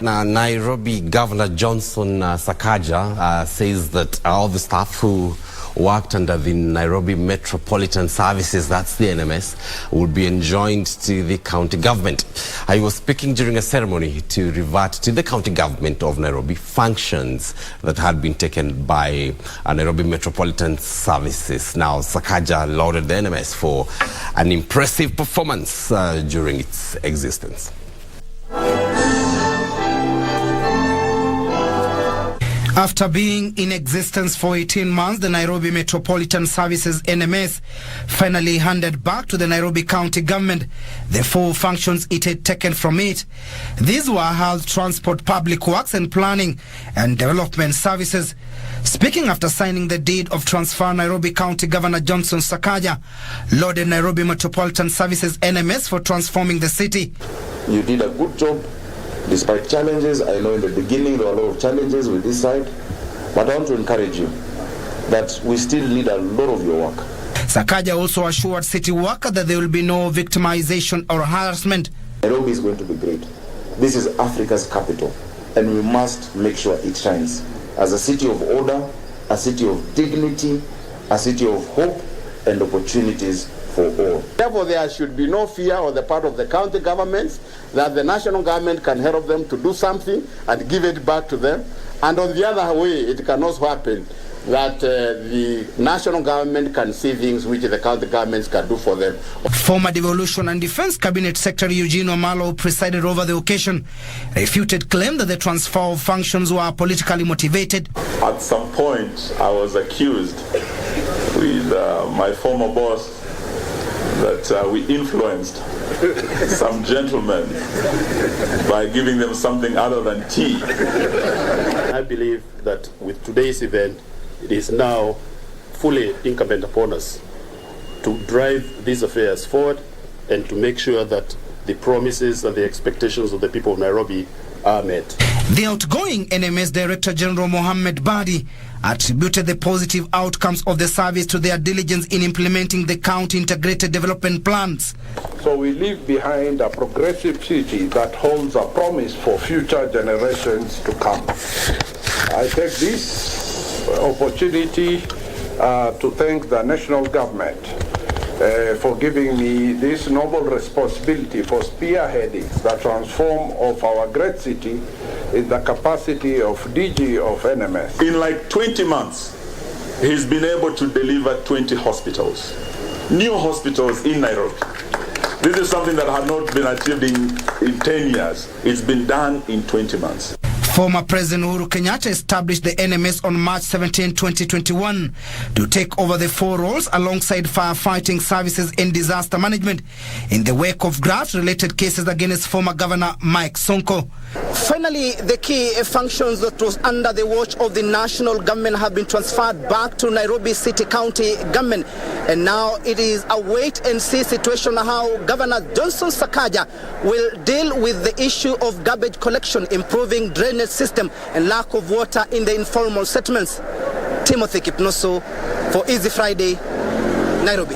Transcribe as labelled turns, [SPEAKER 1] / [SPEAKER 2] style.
[SPEAKER 1] Now, Nairobi Governor Johnson Sakaja says that all the staff who worked under the Nairobi Metropolitan Services, that's the NMS, would be enjoined to the county government. He was speaking during a ceremony to revert to the county government of Nairobi functions that had been taken by Nairobi Metropolitan Services. Now, Sakaja lauded the NMS for an impressive performance during its existence.
[SPEAKER 2] After being in existence for 18 months, the Nairobi Metropolitan Services NMS finally handed back to the Nairobi County government the 4 functions it had taken from it. These were health, transport, public works and planning and development services. Speaking after signing the deed of transfer, Nairobi County Governor Johnson Sakaja lauded Nairobi Metropolitan Services NMS for transforming the city.
[SPEAKER 3] You did a good job. Despite challenges, I know in the beginning there were a lot of challenges with this side, but I want to encourage you that we still need a lot of your work.
[SPEAKER 2] Sakaja also assured city workers that there will be no victimization or harassment.
[SPEAKER 3] Nairobi is going to be great. This is Africa's capital, and we must make sure it shines as a city of order, a city of dignity, a city of hope and opportunities for all.
[SPEAKER 4] Therefore, there should be no fear on the part of the county governments that the national government can help them to do something and give it back to them. And on the other way, it can also happen that the national government can see things which the county governments can do for them.
[SPEAKER 2] Former Devolution and Defense Cabinet Secretary Eugene Omalo presided over the occasion, refuted claim that the transfer of functions were politically motivated.
[SPEAKER 5] At some point, I was accused with my former boss that we influenced some gentlemen by giving them something other than tea.
[SPEAKER 6] I believe that with today's event, it is now fully incumbent upon us to drive these affairs forward and to make sure that the promises and the expectations of the people of Nairobi are met.
[SPEAKER 2] The outgoing NMS Director General Mohammed Badi attributed the positive outcomes of the service to their diligence in implementing the county integrated development plans.
[SPEAKER 7] So we leave behind a progressive city that holds a promise for future generations to come. I take this opportunity to thank the national government for giving me this noble responsibility for spearheading the transform of our great city in the capacity of DG of NMS.
[SPEAKER 5] In like 20 months, he's been able to deliver 20 hospitals, new hospitals in Nairobi. This is something that had not been achieved in 10 years. It's been done in 20 months.
[SPEAKER 2] Former President Uhuru Kenyatta established the NMS on March 17, 2021 to take over the 4 roles alongside firefighting services and disaster management in the wake of graft-related cases against former Governor Mike Sonko. Finally, the key functions that was under the watch of the national government have been transferred back to Nairobi City County government. And now it is a wait-and-see situation how Governor Johnson Sakaja will deal with the issue of garbage collection, improving drainage system and lack of water in the informal settlements. Timothy Kipnoso for Easy Friday, Nairobi.